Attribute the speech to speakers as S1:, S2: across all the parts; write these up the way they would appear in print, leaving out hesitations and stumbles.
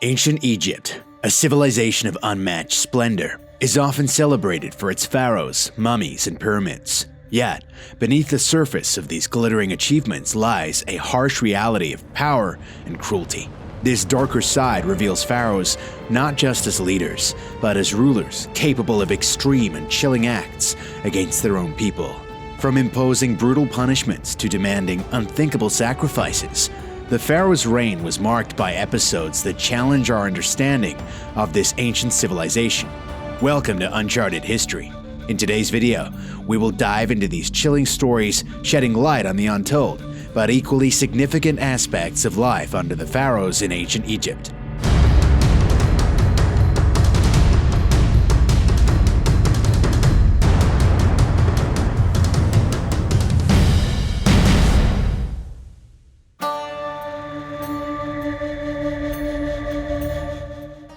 S1: Ancient Egypt, a civilization of unmatched splendor, is often celebrated for its pharaohs, mummies, and pyramids. Yet, beneath the surface of these glittering achievements lies a harsh reality of power and cruelty. This darker side reveals pharaohs not just as leaders, but as rulers capable of extreme and chilling acts against their own people. From imposing brutal punishments to demanding unthinkable sacrifices, the pharaoh's reign was marked by episodes that challenge our understanding of this ancient civilization. Welcome to Uncharted History. In today's video, we will dive into these chilling stories, shedding light on the untold, but equally significant aspects of life under the pharaohs in ancient Egypt.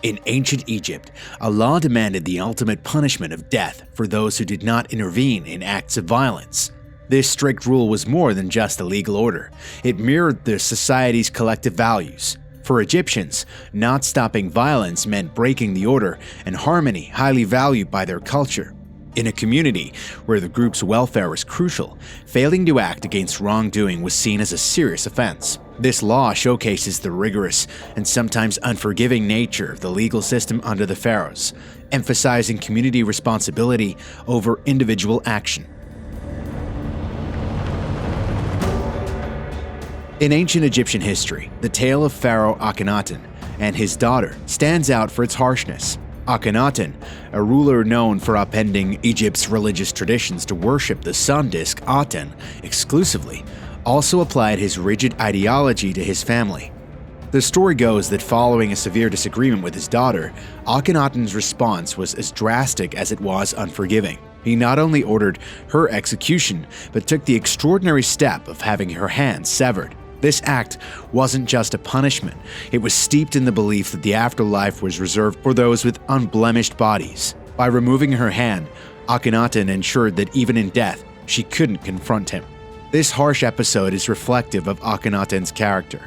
S1: In ancient Egypt, a law demanded the ultimate punishment of death for those who did not intervene in acts of violence. This strict rule was more than just a legal order. It mirrored the society's collective values. For Egyptians, not stopping violence meant breaking the order and harmony highly valued by their culture. In a community where the group's welfare was crucial, failing to act against wrongdoing was seen as a serious offense. This law showcases the rigorous and sometimes unforgiving nature of the legal system under the pharaohs, emphasizing community responsibility over individual action. In ancient Egyptian history, the tale of Pharaoh Akhenaten and his daughter stands out for its harshness. Akhenaten, a ruler known for upending Egypt's religious traditions to worship the sun disk Aten exclusively, also applied his rigid ideology to his family. The story goes that following a severe disagreement with his daughter, Akhenaten's response was as drastic as it was unforgiving. He not only ordered her execution, but took the extraordinary step of having her hands severed. This act wasn't just a punishment, it was steeped in the belief that the afterlife was reserved for those with unblemished bodies. By removing her hand, Akhenaten ensured that even in death, she couldn't confront him. This harsh episode is reflective of Akhenaten's character,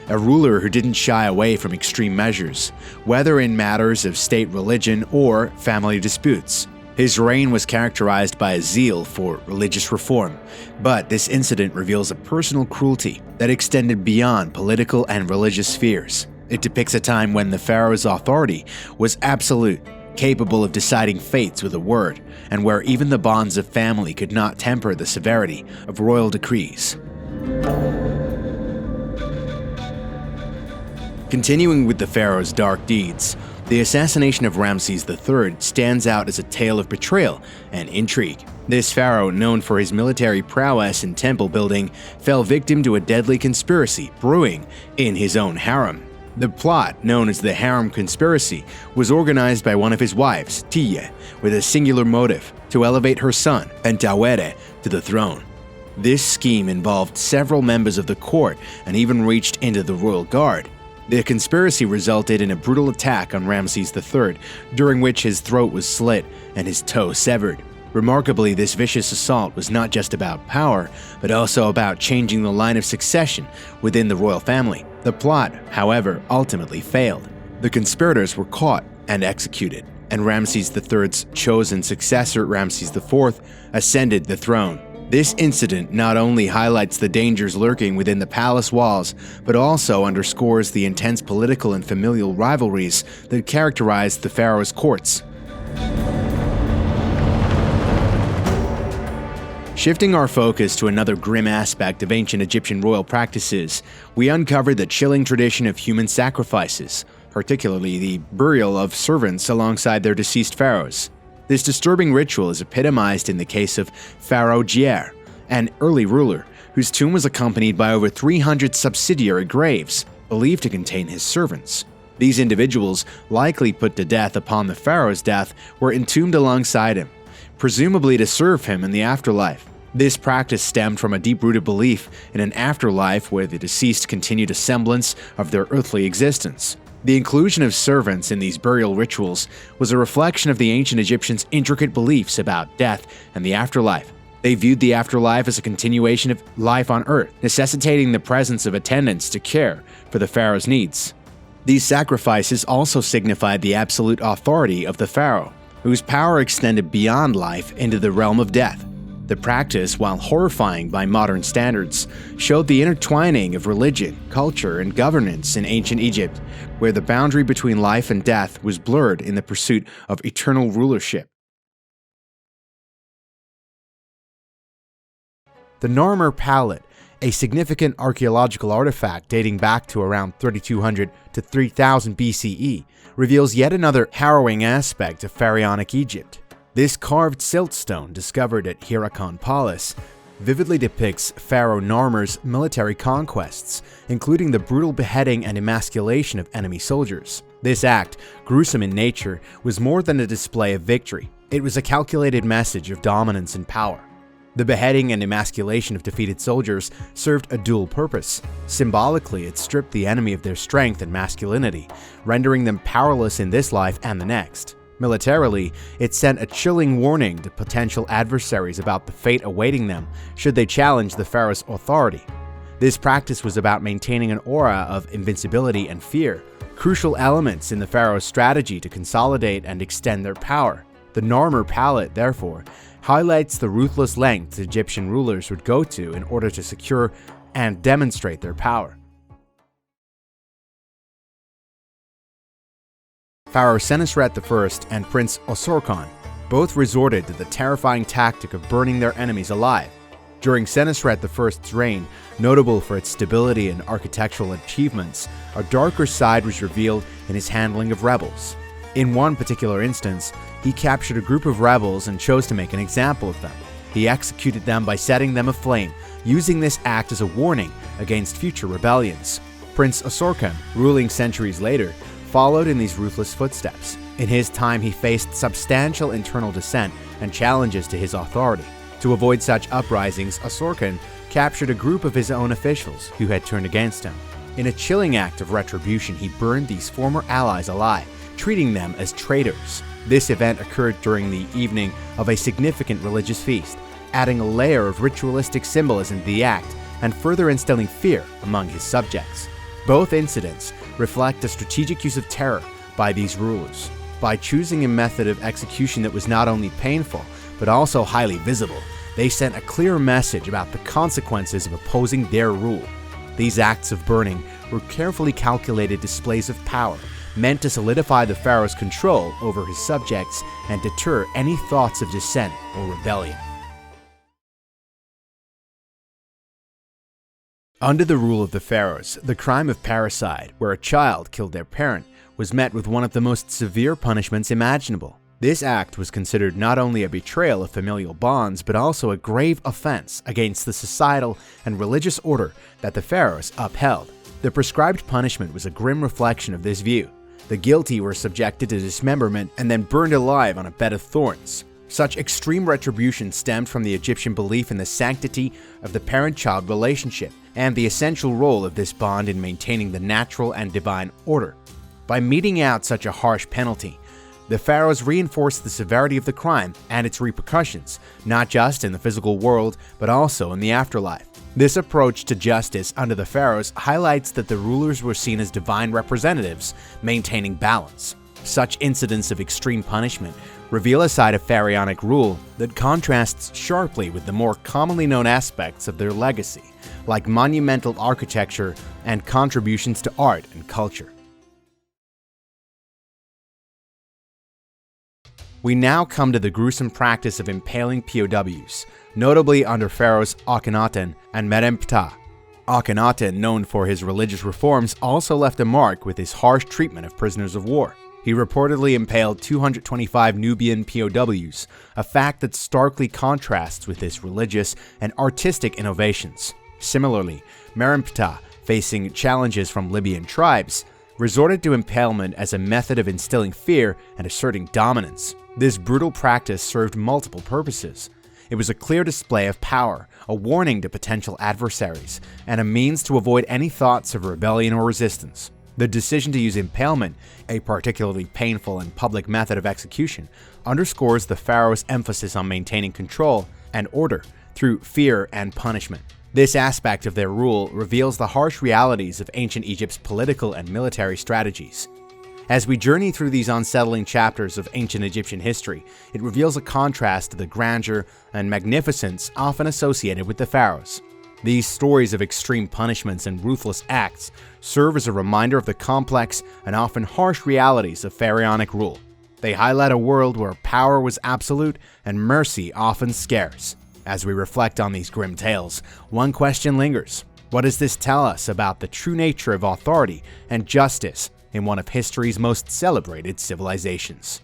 S1: a ruler who didn't shy away from extreme measures, whether in matters of state religion or family disputes. His reign was characterized by a zeal for religious reform, but this incident reveals a personal cruelty that extended beyond political and religious spheres. It depicts a time when the pharaoh's authority was absolute, capable of deciding fates with a word, and where even the bonds of family could not temper the severity of royal decrees. Continuing with the pharaoh's dark deeds, the assassination of Ramses III stands out as a tale of betrayal and intrigue. This pharaoh, known for his military prowess and temple building, fell victim to a deadly conspiracy brewing in his own harem. The plot, known as the Harem Conspiracy, was organized by one of his wives, Tiye, with a singular motive: to elevate her son, Pentawere, to the throne. This scheme involved several members of the court and even reached into the royal guard. The conspiracy resulted in a brutal attack on Ramses III, during which his throat was slit and his toe severed. Remarkably, this vicious assault was not just about power, but also about changing the line of succession within the royal family. The plot, however, ultimately failed. The conspirators were caught and executed, and Ramses III's chosen successor, Ramses IV, ascended the throne. This incident not only highlights the dangers lurking within the palace walls, but also underscores the intense political and familial rivalries that characterized the pharaoh's courts. Shifting our focus to another grim aspect of ancient Egyptian royal practices, we uncovered the chilling tradition of human sacrifices, particularly the burial of servants alongside their deceased pharaohs. This disturbing ritual is epitomized in the case of Pharaoh Djer, an early ruler whose tomb was accompanied by over 300 subsidiary graves, believed to contain his servants. These individuals, likely put to death upon the pharaoh's death, were entombed alongside him, presumably to serve him in the afterlife. This practice stemmed from a deep-rooted belief in an afterlife where the deceased continued a semblance of their earthly existence. The inclusion of servants in these burial rituals was a reflection of the ancient Egyptians' intricate beliefs about death and the afterlife. They viewed the afterlife as a continuation of life on Earth, necessitating the presence of attendants to care for the pharaoh's needs. These sacrifices also signified the absolute authority of the pharaoh, whose power extended beyond life into the realm of death. The practice, while horrifying by modern standards, showed the intertwining of religion, culture, and governance in ancient Egypt, where the boundary between life and death was blurred in the pursuit of eternal rulership. The Narmer Palette, a significant archaeological artifact dating back to around 3200 to 3000 BCE, reveals yet another harrowing aspect of pharaonic Egypt. This carved siltstone, discovered at Hirakan Palace, vividly depicts Pharaoh Narmer's military conquests, including the brutal beheading and emasculation of enemy soldiers. This act, gruesome in nature, was more than a display of victory. It was a calculated message of dominance and power. The beheading and emasculation of defeated soldiers served a dual purpose. Symbolically, it stripped the enemy of their strength and masculinity, rendering them powerless in this life and the next. Militarily, it sent a chilling warning to potential adversaries about the fate awaiting them should they challenge the pharaoh's authority. This practice was about maintaining an aura of invincibility and fear, crucial elements in the pharaoh's strategy to consolidate and extend their power. The Narmer Palette, therefore, highlights the ruthless lengths Egyptian rulers would go to in order to secure and demonstrate their power. Pharaoh Senusret I and Prince Osorkon both resorted to the terrifying tactic of burning their enemies alive. During Senusret I's reign, notable for its stability and architectural achievements, a darker side was revealed in his handling of rebels. In one particular instance, he captured a group of rebels and chose to make an example of them. He executed them by setting them aflame, using this act as a warning against future rebellions. Prince Osorkon, ruling centuries later, followed in these ruthless footsteps. In his time, he faced substantial internal dissent and challenges to his authority. To avoid such uprisings, Osorkon captured a group of his own officials who had turned against him. In a chilling act of retribution, he burned these former allies alive, treating them as traitors. This event occurred during the evening of a significant religious feast, adding a layer of ritualistic symbolism to the act and further instilling fear among his subjects. Both incidents reflect a strategic use of terror by these rulers. By choosing a method of execution that was not only painful, but also highly visible, they sent a clear message about the consequences of opposing their rule. These acts of burning were carefully calculated displays of power, meant to solidify the pharaoh's control over his subjects and deter any thoughts of dissent or rebellion. Under the rule of the pharaohs, the crime of parricide, where a child killed their parent, was met with one of the most severe punishments imaginable. This act was considered not only a betrayal of familial bonds, but also a grave offense against the societal and religious order that the pharaohs upheld. The prescribed punishment was a grim reflection of this view. The guilty were subjected to dismemberment and then burned alive on a bed of thorns. Such extreme retribution stemmed from the Egyptian belief in the sanctity of the parent-child relationship and the essential role of this bond in maintaining the natural and divine order. By meting out such a harsh penalty, the pharaohs reinforced the severity of the crime and its repercussions, not just in the physical world, but also in the afterlife. This approach to justice under the pharaohs highlights that the rulers were seen as divine representatives, maintaining balance. Such incidents of extreme punishment reveal a side of pharaonic rule that contrasts sharply with the more commonly known aspects of their legacy, like monumental architecture and contributions to art and culture. We now come to the gruesome practice of impaling POWs, notably under pharaohs Akhenaten and Meremptah. Akhenaten, known for his religious reforms, also left a mark with his harsh treatment of prisoners of war. He reportedly impaled 225 Nubian POWs, a fact that starkly contrasts with his religious and artistic innovations. Similarly, Meremptah, facing challenges from Libyan tribes, resorted to impalement as a method of instilling fear and asserting dominance. This brutal practice served multiple purposes. It was a clear display of power, a warning to potential adversaries, and a means to avoid any thoughts of rebellion or resistance. The decision to use impalement, a particularly painful and public method of execution, underscores the pharaoh's emphasis on maintaining control and order through fear and punishment. This aspect of their rule reveals the harsh realities of ancient Egypt's political and military strategies. As we journey through these unsettling chapters of ancient Egyptian history, it reveals a contrast to the grandeur and magnificence often associated with the pharaohs. These stories of extreme punishments and ruthless acts serve as a reminder of the complex and often harsh realities of pharaonic rule. They highlight a world where power was absolute and mercy often scarce. As we reflect on these grim tales, one question lingers. What does this tell us about the true nature of authority and justice in one of history's most celebrated civilizations?